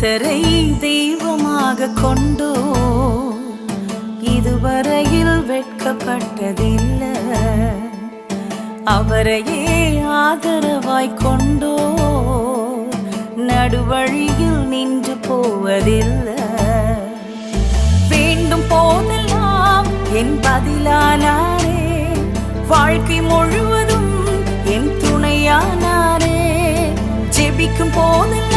கர்த்தரை தெய்வமாக கொண்டோ இதுவரையில் வெட்கப்பட்டதில்லை. அவரையே ஆதரவாய் கொண்டோ நடுவழியில் நின்று போவதில்லை. வேண்டும் போதெல்லாம் என் பதிலானாரே, வாழ்க்கை முழுவதும் என் துணையானாரே. ஜெபிக்கும் போதெல்லாம்